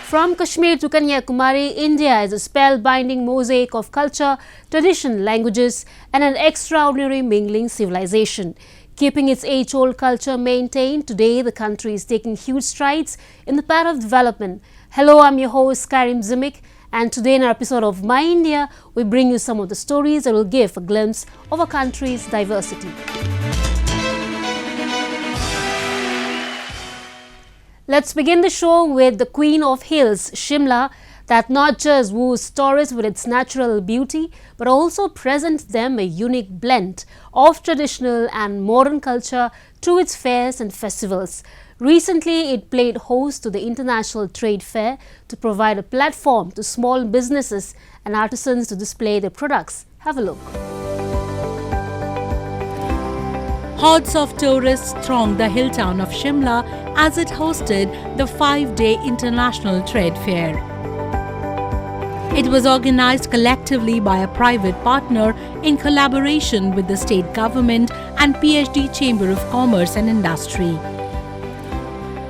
From Kashmir to Kanyakumari, India is a spellbinding mosaic of culture, tradition, languages and an extraordinary mingling civilization. Keeping its age-old culture maintained, today the country is taking huge strides in the path of development. Hello, I'm your host Karim Zimik, and today in our episode of My India, we bring you some of the stories that will give a glimpse of our country's diversity. Let's begin the show with the Queen of Hills, Shimla, that not just woos tourists with its natural beauty, but also presents them a unique blend of traditional and modern culture through its fairs and festivals. Recently, it played host to the International Trade Fair to provide a platform to small businesses and artisans to display their products. Have a look. Hordes of tourists thronged the hill town of Shimla as it hosted the 5-day International Trade Fair. It was organized collectively by a private partner in collaboration with the state government and PhD Chamber of Commerce and Industry.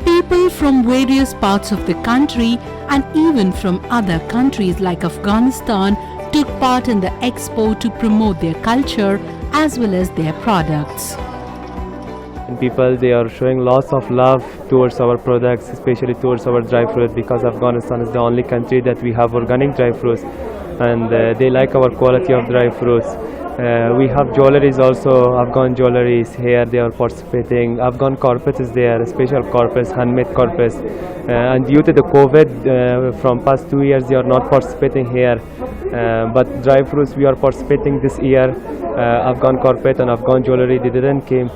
People from various parts of the country and even from other countries like Afghanistan took part in the expo to promote their culture as well as their products. And people, they are showing lots of love towards our products, especially towards our dry fruit, because Afghanistan is the only country that we have organic dry fruits, and they like our quality of dry fruits. We have jewelries also, Afghan jewelries here, they are participating. Afghan carpet is there, special carpets, handmade carpets. And due to the COVID, from past 2 years, they are not participating here. But dry fruits, we are participating this year. Afghan carpet and Afghan jewelry, they didn't came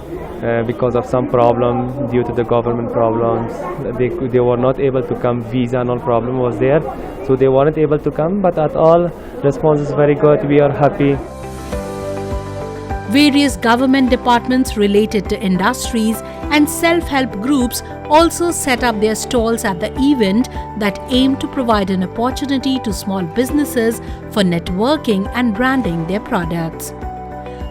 because of some problem due to the government problems. They were not able to come, visa and all problem was there. So they weren't able to come, but at all, response is very good, we are happy. Various government departments related to industries and self-help groups also set up their stalls at the event that aimed to provide an opportunity to small businesses for networking and branding their products.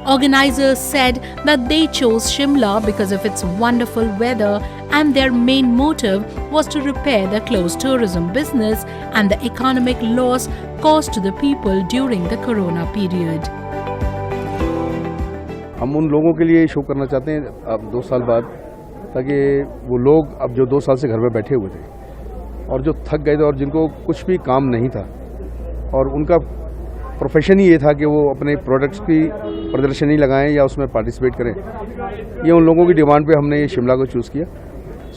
Organizers said that they chose Shimla because of its wonderful weather, and their main motive was to repair the closed tourism business and the economic loss caused to the people during the corona period. हम उन लोगों के लिए show करना चाहते हैं अब 2 साल बाद, ताकि वो लोग अब जो 2 साल से घर में बैठे हुए थे और जो थक गए थे और जिनको कुछ भी काम नहीं था और उनका प्रोफेशन ही ये था कि वो अपने प्रोडक्ट्स की प्रदर्शनी लगाएं या उसमें पार्टिसिपेट करें, ये उन लोगों की डिमांड पे हमने ये शिमला को चूज़ किया।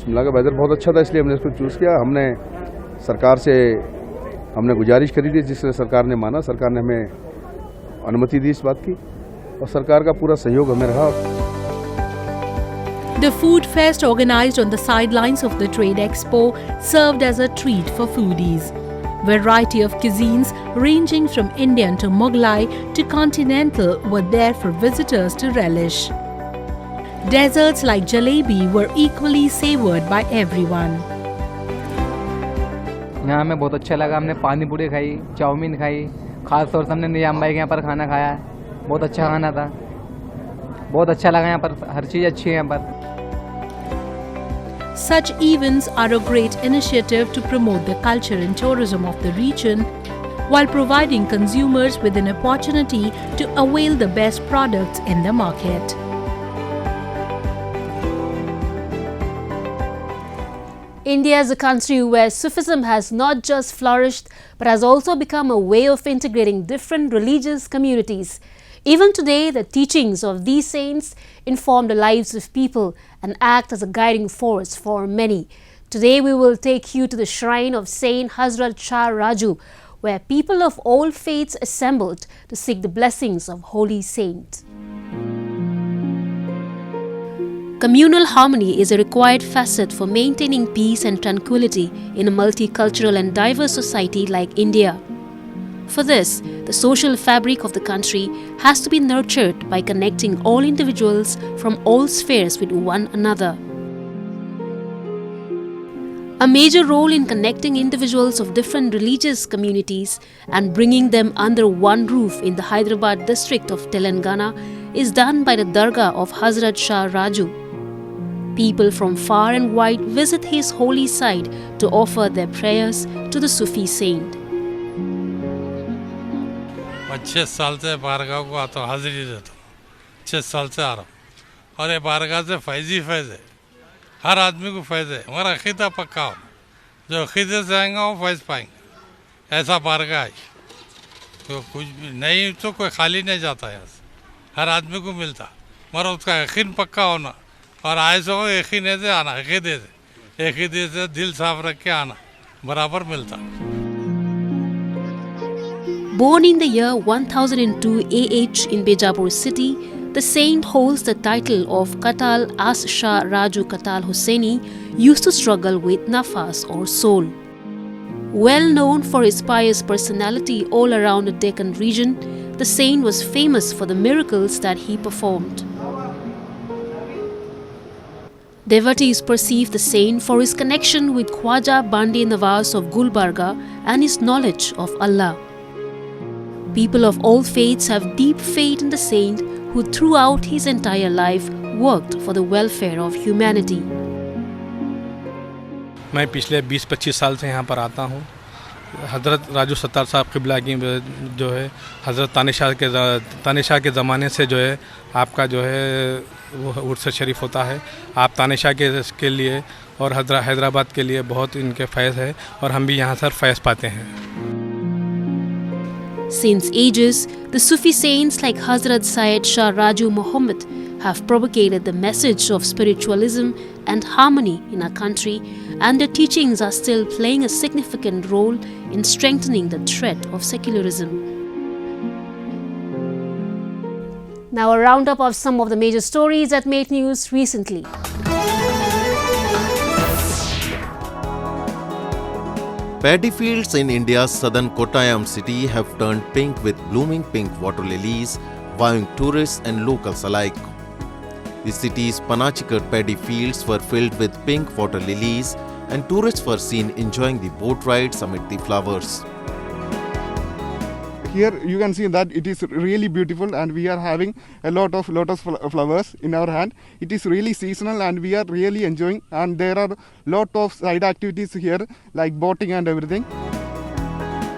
शिमला का वेदर बहुत अच्छा था, इसलिए हमने इसको चूज़ किया। हमने सरकार से गुजारिश करी थी, जिससे सरकार ने माना, सरकार ने हमें अनुमति दी इस बात की और सरकार का पूरा सहयोग हमें रहा। The food fest organized on the sidelines of the Trade Expo served as a treat for foodies. Variety of cuisines ranging from Indian to Mughlai to continental were there for visitors to relish. Desserts like jalebi were equally savored by everyone. यहाँ हमें बहुत अच्छा लगा, हमने पानी पूरी खाई, chowmein खाई, खास तौर से हमने निजाम भाई के यहाँ पर खाना खाया, बहुत अच्छा खाना था, बहुत अच्छा लगा यहाँ पर, हर चीज़ अच्छी है यहाँ पर। Such events are a great initiative to promote the culture and tourism of the region, while providing consumers with an opportunity to avail the best products in the market. India is a country where Sufism has not just flourished, but has also become a way of integrating different religious communities. Even today, the teachings of these saints inform the lives of people and act as a guiding force for many. Today, we will take you to the shrine of Saint Hazrat Shah Raju, where people of all faiths assembled to seek the blessings of Holy Saint. Communal harmony is a required facet for maintaining peace and tranquility in a multicultural and diverse society like India. For this, the social fabric of the country has to be nurtured by connecting all individuals from all spheres with one another. A major role in connecting individuals of different religious communities and bringing them under one roof in the Hyderabad district of Telangana is done by the Dargah of Hazrat Shah Raju. People from far and wide visit his holy site to offer their prayers to the Sufi saint. 6 साल से बारगाह को आता हूँ, हाजिरी देता हूँ। 6 साल से आ रहा हूँ और ये बारगाह से फैज़ ही फैज़ है, हर आदमी को फैज़ है। हमारा अक़ीदा पक्का हो, जो अक़ीदे से आएंगे वो फैज़ पाएंगे, ऐसा बारगाह है। तो कुछ भी नहीं तो कोई खाली नहीं जाता यहाँ से, हर आदमी को मिलता, मगर उसका यकीन पक्का होना और आए सो यकीन से आना, अक़ीदे से दिल साफ रख के आना, बराबर मिलता। Born in the year 1002 AH in Bijapur city, the saint holds the title of Qatal As Shah Raju Qatal Hussaini, used to struggle with nafas or soul. Well known for his pious personality all around the Deccan region, the saint was famous for the miracles that he performed. Devotees perceive the saint for his connection with Khwaja Bande Nawaz of Gulbarga and his knowledge of Allah. People of all faiths have deep faith in the saint who throughout his entire life worked for the welfare of humanity. मैं पिछले 20-25 साल से यहाँ पर आता हूँ। हज़रत राजू सत्तार साहब क़िबला की जो है हज़रत तानिशाह के ज़माने से जो है आपका जो है वो उर्स शरीफ होता है। आप तानिशाह के लिए और हैदराबाद के लिए बहुत इनके फैज़ है और हम भी यहाँ सर फैज़ पाते हैं। Since ages, the Sufi saints like Hazrat Syed Shah Raju Muhammad have propagated the message of spiritualism and harmony in our country, and their teachings are still playing a significant role in strengthening the threat of secularism. Now a roundup of some of the major stories that made news recently. Paddy fields in India's southern Kottayam city have turned pink with blooming pink water lilies, wowing tourists and locals alike. The city's Panachikar paddy fields were filled with pink water lilies, and tourists were seen enjoying the boat rides amid the flowers. Here you can see that it is really beautiful, and we are having a lot of lotus flowers in our hand. It is really seasonal and we are really enjoying, and there are lot of side activities here like boating and everything.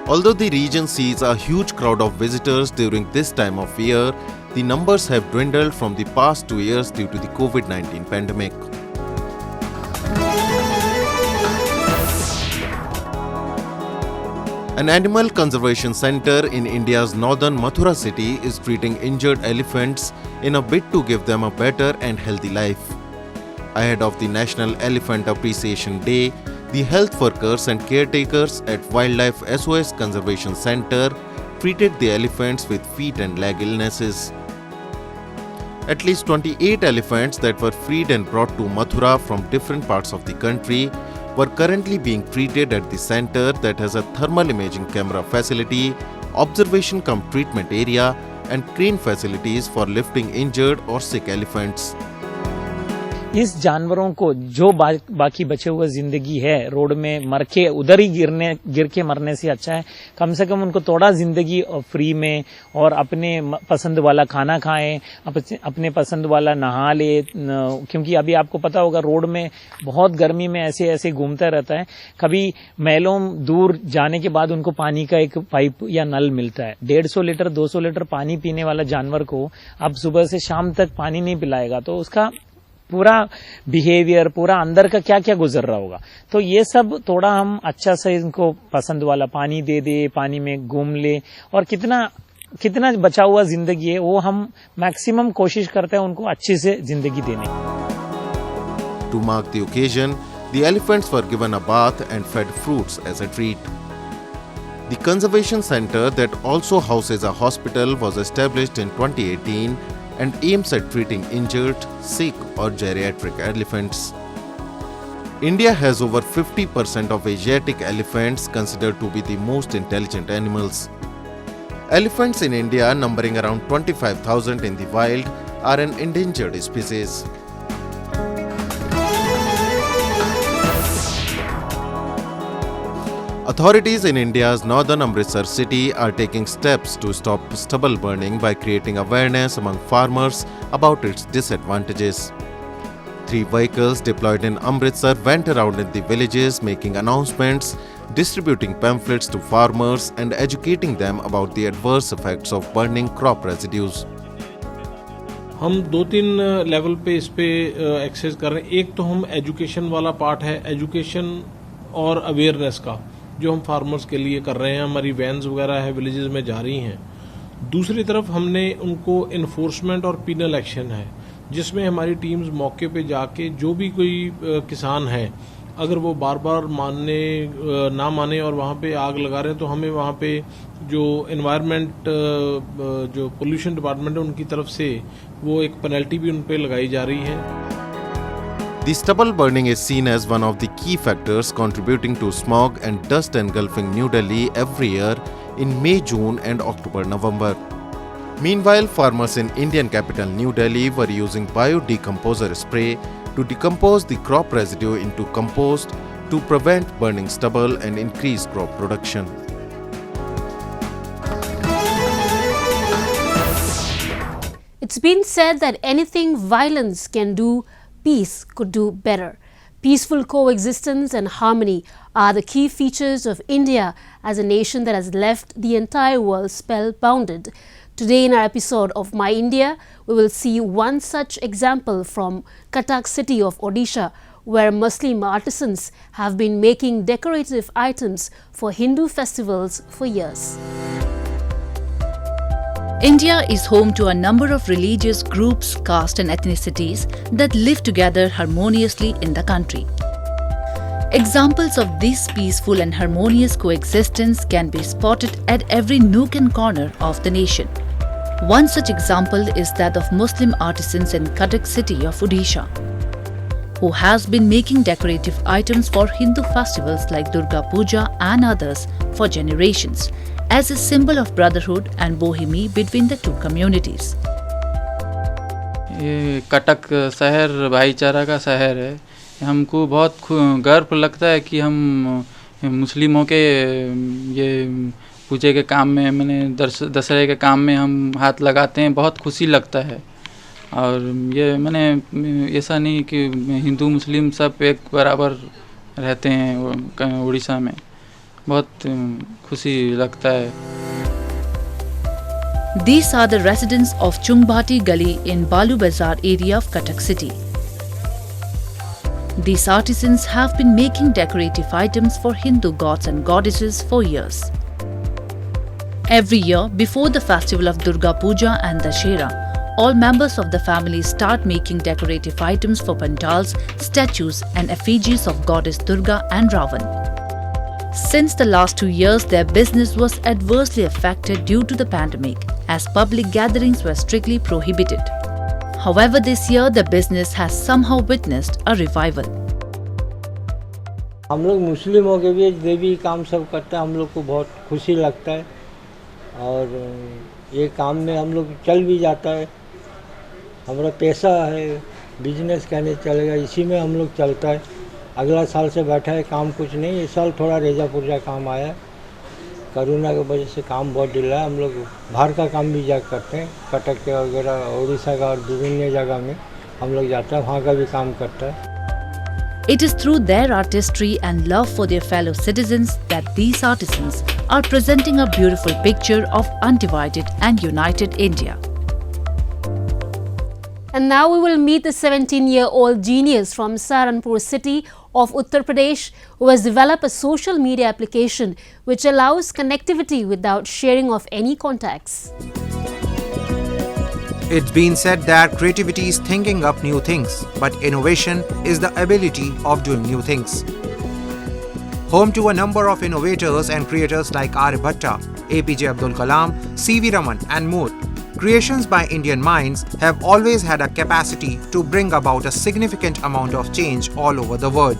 Although the region sees a huge crowd of visitors during this time of year, the numbers have dwindled from the past 2 years due to the COVID-19 pandemic. An animal conservation center in India's northern Mathura city is treating injured elephants in a bid to give them a better and healthy life. Ahead of the National Elephant Appreciation Day, the health workers and caretakers at Wildlife SOS Conservation Center treated the elephants with feet and leg illnesses. At least 28 elephants that were freed and brought to Mathura from different parts of the country were currently being treated at the center that has a thermal imaging camera facility, observation cum treatment area, and crane facilities for lifting injured or sick elephants. इस जानवरों को जो बाकी बचे हुए जिंदगी है road में मर के उधर ही गिर के मरने से अच्छा है कम से कम उनको थोड़ा जिंदगी फ्री में और अपने पसंद वाला खाना खाएं, अपने पसंद वाला नहा ले, क्योंकि अभी आपको पता होगा रोड में बहुत गर्मी में ऐसे घूमता रहता है। कभी मैलों दूर जाने के बाद उनको पानी का एक पाइप या नल मिलता है, 150 लीटर 200 लीटर पानी पीने वाला जानवर को अब सुबह से शाम तक पानी नहीं पिलाएगा तो उसका पूरा बिहेवियर, पूरा अंदर का क्या क्या गुजर रहा होगा। तो ये सब थोड़ा हम अच्छा से इनको पसंद वाला पानी दे दे, पानी में घूम ले, और कितना बचा हुआ जिंदगी है वो हम मैक्सिमम कोशिश करते हैं उनको अच्छी से जिंदगी देने। To mark the occasion, the elephants were given a bath and fed fruits as a treat. The conservation center that also houses a hospital was established in 2018 and aims at treating injured, sick or geriatric elephants. India has over 50% of Asiatic elephants considered to be the most intelligent animals. Elephants in India, numbering around 25,000 in the wild, are an endangered species. Authorities in India's northern Amritsar city are taking steps to stop stubble burning by creating awareness among farmers about its disadvantages. 3 vehicles deployed in Amritsar went around in the villages making announcements, distributing pamphlets to farmers and educating them about the adverse effects of burning crop residues. हम 2-3 level पे इस पे access कर रहे हैं. एक तो हम एजुकेशन वाला पार्ट है, एजुकेशन और अवेयरनेस का जो हम फार्मर्स के लिए कर रहे हैं. हमारी वैन्स वगैरह है विलेजेस में जा रही हैं. दूसरी तरफ हमने उनको इन्फोर्समेंट और पीनल एक्शन है जिसमें हमारी टीम्स मौके पे जाके जो भी कोई किसान है अगर वो बार बार ना माने और वहाँ पे आग लगा रहे हैं तो हमें वहाँ पे जो एनवायरनमेंट जो पोल्यूशन डिपार्टमेंट है उनकी तरफ से वो एक पेनल्टी भी उन पे लगाई जा रही है. The stubble burning is seen as one of the key factors contributing to smog and dust engulfing New Delhi every year in May, June and October, November. Meanwhile, farmers in Indian capital New Delhi were using biodecomposer spray to decompose the crop residue into compost to prevent burning stubble and increase crop production. It's been said that anything violence can do, peace could do better. Peaceful coexistence and harmony are the key features of India as a nation that has left the entire world spellbounded. Today in our episode of My India, we will see one such example from Cuttack city of Odisha, where Muslim artisans have been making decorative items for Hindu festivals for years. India is home to a number of religious groups, castes and ethnicities that live together harmoniously in the country. Examples of this peaceful and harmonious coexistence can be spotted at every nook and corner of the nation. One such example is that of Muslim artisans in Cuttack city of Odisha, who has been making decorative items for Hindu festivals like Durga Puja and others for generations, as a symbol of brotherhood and bohemy between the two communities. ये कटक शहर भाईचारा का शहर है. हमको बहुत गर्व लगता है कि हम मुस्लिमों के ये पूजे के काम में मैंने दशहरे के काम में हम हाथ लगाते हैं. बहुत खुशी लगता है. और ये मैंने ऐसा नहीं कि हिंदू मुस्लिम सब एक बराबर रहते हैं उड़ीसा में. बहुत खुशी लगता है. These are the residents of Chungbhati Gully in Balu Bazar area of Cuttack city. These artisans have been making decorative items for Hindu gods and goddesses for years. Every year before the festival of Durga Puja and Dussehra, all members of the family start making decorative items for pandals, statues and effigies of goddess Durga and Ravan. Since the last 2 years, their business was adversely affected due to the pandemic, as public gatherings were strictly prohibited. However, this year the business has somehow witnessed a revival. हम लोग मुस्लिमों के भी देवी काम सब करते हैं. हम लोग को बहुत खुशी लगता है और ये काम में हम लोग चल भी जाता है. हमारा पैसा है, बिजनेस कहने चलेगा, इसी में हम लोग चलता है. अगला साल से बैठा है काम कुछ नहीं. इस साल थोड़ा रेजा पुर्जा काम आया. कोरोना की वजह से काम बहुत ढीला है. हम लोग बाहर का काम भी जा करते हैं. कटक के वगैरह उड़ीसा का और विभिन्न जगह में हम लोग जाते हैं. वहाँ का भी काम करता है. It is through their artistry and love for their fellow citizens that these artisans are presenting a beautiful picture of undivided and united India. And now we will meet the 17-year-old genius from Saharanpur city of Uttar Pradesh who has developed a social media application which allows connectivity without sharing of any contacts. It's been said that creativity is thinking up new things, but innovation is the ability of doing new things. Home to a number of innovators and creators like Aryabhatta, APJ Abdul Kalam, C.V. Raman and more, creations by Indian minds have always had a capacity to bring about a significant amount of change all over the world.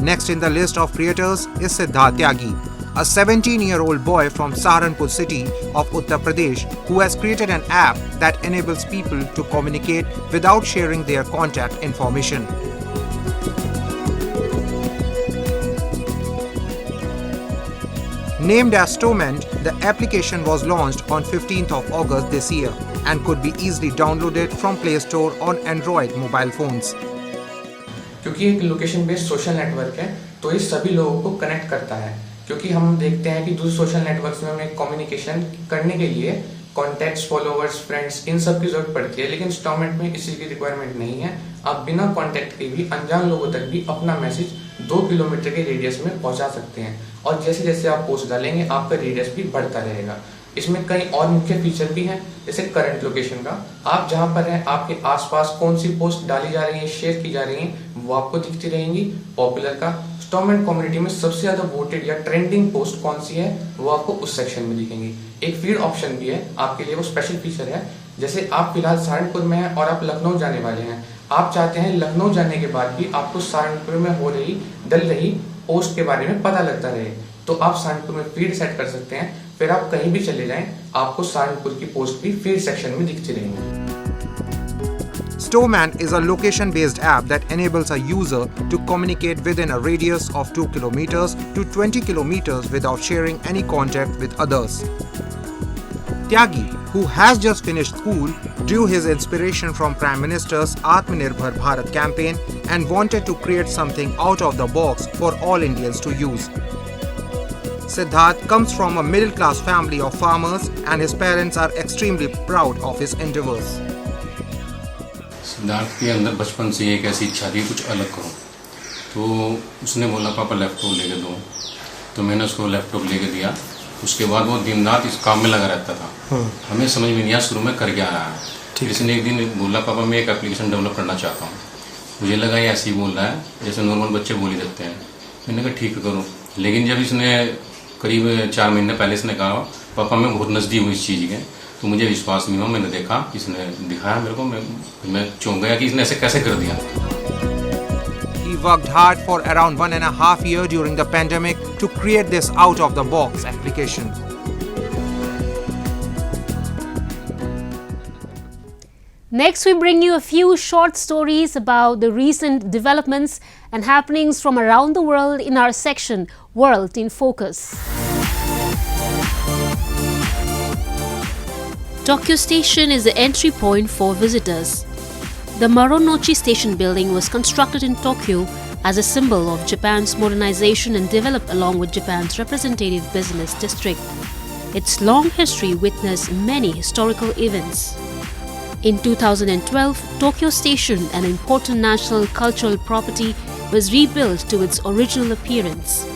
Next in the list of creators is Siddharth Tyagi, a 17-year-old boy from Saharanpur city of Uttar Pradesh who has created an app that enables people to communicate without sharing their contact information. Named as Stomend, the application was launched on 15th of August this year. and could be easily downloaded from Play Store on Android mobile phones. क्योंकि एक location based social network है तो ये सभी लोगों को connect करता है, क्योंकि हम देखते हैं कि दूसरे सोशल नेटवर्क्स में हमें कम्युनिकेशन करने के लिए कॉन्टैक्ट्स, फॉलोवर्स, फ्रेंड्स, इन सब की जरूरत पड़ती है, लेकिन स्टॉर्मेट में इसी की रिक्वायरमेंट नहीं है। आप बिना कॉन्टैक्ट के भी अनजान लोगों तक भी अपना मैसेज 2 किलोमीटर के रेडियस में पहुंचा सकते हैं, और जैसे जैसे आप पोस्ट डालेंगे आपका रेडियस भी बढ़ता रहेगा। इसमें कई और मुख्य फीचर भी हैं, जैसे करंट लोकेशन का। आप जहां पर हैं आपके आसपास कौन सी पोस्ट डाली जा रही है, शेयर की जा रही है, वो आपको दिखती रहेंगी। पॉपुलर का, स्टॉर्मेट कम्युनिटी में सबसे ज्यादा वोटेड या ट्रेंडिंग पोस्ट कौन सी है वो आपको उस सेक्शन में दिखेंगी। एक फीड ऑप्शन भी है आपके लिए, वो स्पेशल फीचर है। जैसे आप फिलहाल सहारनपुर में हैं और आप लखनऊ जाने वाले हैं, आप चाहते हैं लखनऊ जाने के बाद भी आपको सहारनपुर में हो रही डल रही पोस्ट के बारे में पता लगता रहे, तो आप सहारनपुर में फीड सेट कर सकते हैं। फिर आप कहीं भी चले जाएं, आपको सहारनपुर की पोस्ट भी फीड सेक्शन में दिखती रहेंगी। Storeman is a location-based app that enables a user to communicate within a radius of 2 kilometers to 20 kilometers without sharing any contact with others. Tyagi, who has just finished school, drew his inspiration from Prime Minister's Atmanirbhar Bharat campaign and wanted to create something out of the box for all Indians to use. Siddharth comes from a middle-class family of farmers and his parents are extremely proud of his endeavors. Siddharth के अंदर बचपन से एक ऐसी इच्छा थी कुछ अलग करूं, तो उसने बोला पापा लैपटॉप लेके दो, तो मैंने उसको लैपटॉप लेके दिया। उसके बाद वो दिन रात इस काम में लगा रहता था। हमें समझ में नहीं आया शुरू में कर क्या रहा है। फिर इसने एक दिन बोला पापा मैं एक एप्लीकेशन डेवलप करना चाहता हूँ। मुझे लगा ये ऐसे ही बोल रहा है जैसे नॉर्मल बच्चे बोल ही देते हैं। मैंने कहा ठीक है करो, लेकिन जब इसने करीब 4 महीने पहले इसने कहा पापा मैं बहुत नज़दीक हूँ इस चीज़ के, तो मुझे विश्वास नहीं हुआ। मैंने देखा, इसने दिखाया मेरे को, मैं चौंक गया कि इसने ऐसे कैसे कर दिया। He worked hard for around 1.5 years during the pandemic to create this out-of-the-box application. Next, we bring you a few short stories about the recent developments and happenings from around the world in our section, World in Focus. Tokyo Station is the entry point for visitors. The Marunouchi Station building was constructed in Tokyo as a symbol of Japan's modernization and developed along with Japan's representative business district. Its long history witnessed many historical events. In 2012, Tokyo Station, an important national cultural property, was rebuilt to its original appearance.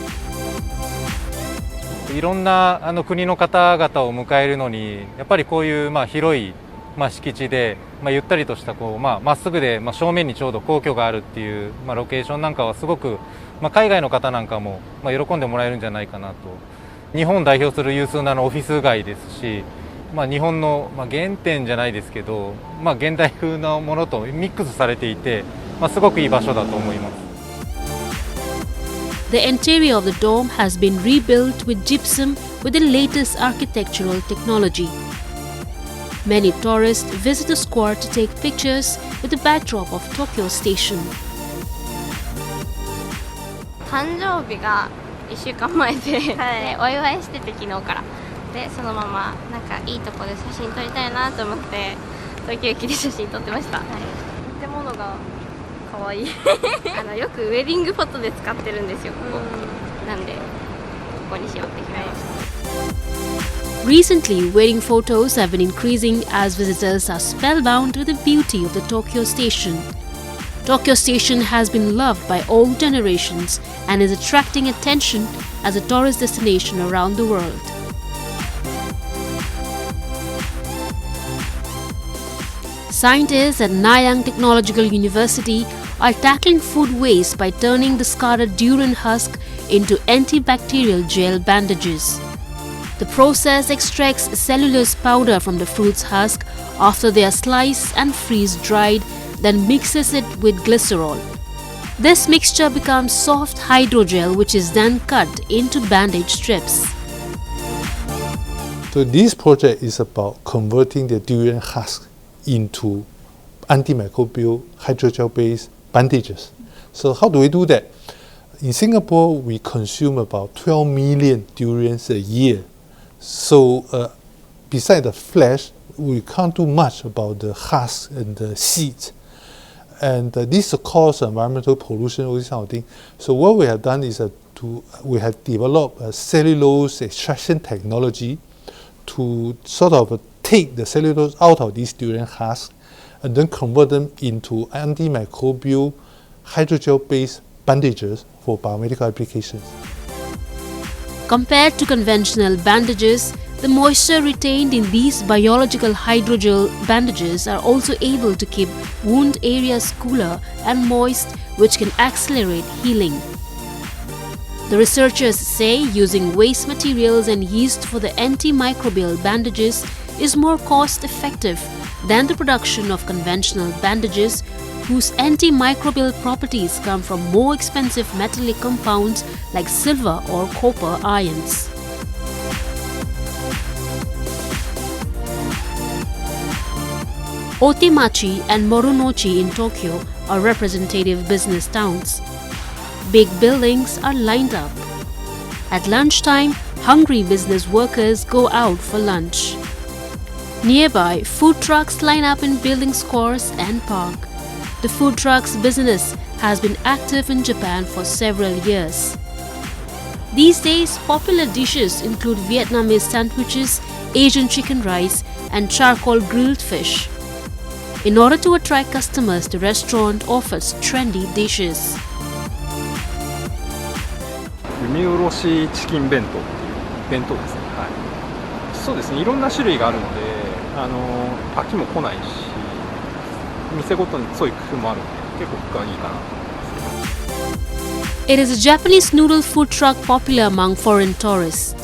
いろんな国の方々を迎えるのにやっぱりこういう広い敷地でゆったりとしたまっすぐで正面にちょうど皇居があるっていうロケーションなんかはすごく海外の方なんかも喜んでもらえるんじゃないかなと。日本を代表する有数なオフィス街ですし、日本の原点じゃないですけど現代風なものとミックスされていてすごくいい場所だと思います。The interior of the dome has been rebuilt with gypsum with the latest architectural technology. Many tourists visit the square to take pictures with the backdrop of Tokyo Station. 誕生日が1週間前で、でお祝いしてて昨日からでそのままなんかいいとこで写真撮りたいなと思って東京駅で写真撮ってました。建物が可愛いよくウェディングフォトで使ってるんですよここ。なんでここにしようって決めました。Recently, wedding photos have been increasing as visitors are spellbound with the beauty of the Tokyo Station. Tokyo Station has been loved by all generations and is attracting attention as a tourist destination around the world. Scientists at Nanyang Technological University are tackling food waste by turning discarded durian husk into antibacterial gel bandages. The process extracts cellulose powder from the fruit's husk after they are sliced and freeze-dried, then mixes it with glycerol. This mixture becomes soft hydrogel which is then cut into bandage strips. So this project is about converting the durian husk into antimicrobial hydrogel-based bandages. So how do we do that? In Singapore, we consume about 12 million durians a year. So beside the flesh, we can't do much about the husk and the seeds. And this causes environmental pollution, all this kind of thing. So what we have done is we have developed a cellulose extraction technology to sort of take the cellulose out of these durian husks and then convert them into antimicrobial hydrogel-based bandages for biomedical applications. Compared to conventional bandages, the moisture retained in these biological hydrogel bandages are also able to keep wound areas cooler and moist, which can accelerate healing. The researchers say using waste materials and yeast for the antimicrobial bandages is more cost-effective than the production of conventional bandages, whose antimicrobial properties come from more expensive metallic compounds like silver or copper ions. Otemachi and Marunouchi in Tokyo are representative business towns. Big buildings are lined up. At lunchtime, hungry business workers go out for lunch. Nearby, food trucks line up in building squares and park. The food trucks business has been active in Japan for several years. These days, popular dishes include Vietnamese sandwiches, Asian chicken rice, and charcoal grilled fish. In order to attract customers, the restaurant offers trendy dishes. 海おろしチキン弁当っていう弁当ですね。はい。そうですね。いろんな種類があるので、飽きも来ないし、店ごとにそういう工夫もあるので、結構僕はいいかなと思います。It is a Japanese noodle food truck popular among foreign tourists.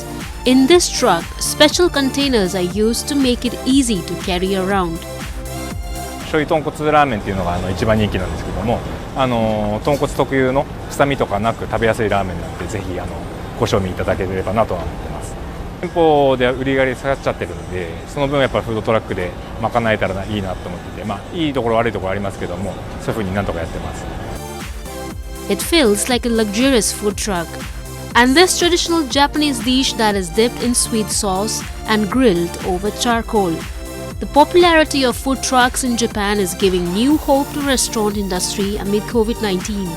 In this truck, special containers are used to make it easy to carry around. 醤油豚骨ラーメンっていうのが一番人気なんですけども、豚骨特有の臭みとかなく食べやすいラーメンなので、ぜひご賞味いただければなとは思ってます。店舗で売り上げ下がっちゃってるので、その分やっぱりフードトラックで賄えたらいいなと思ってて、いいところ悪いところありますけども、そういう風になんとかやってます。It feels like a luxurious food truck. And this traditional Japanese dish that is dipped in sweet sauce and grilled over charcoal. The popularity of food trucks in Japan is giving new hope to restaurant industry amid COVID-19.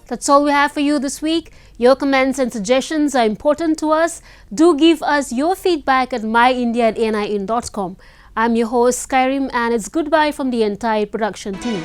That's all we have for you this week. Your comments and suggestions are important to us. Do give us your feedback at myindia@anin.com. I'm your host Skyrim, and it's goodbye from the entire production team.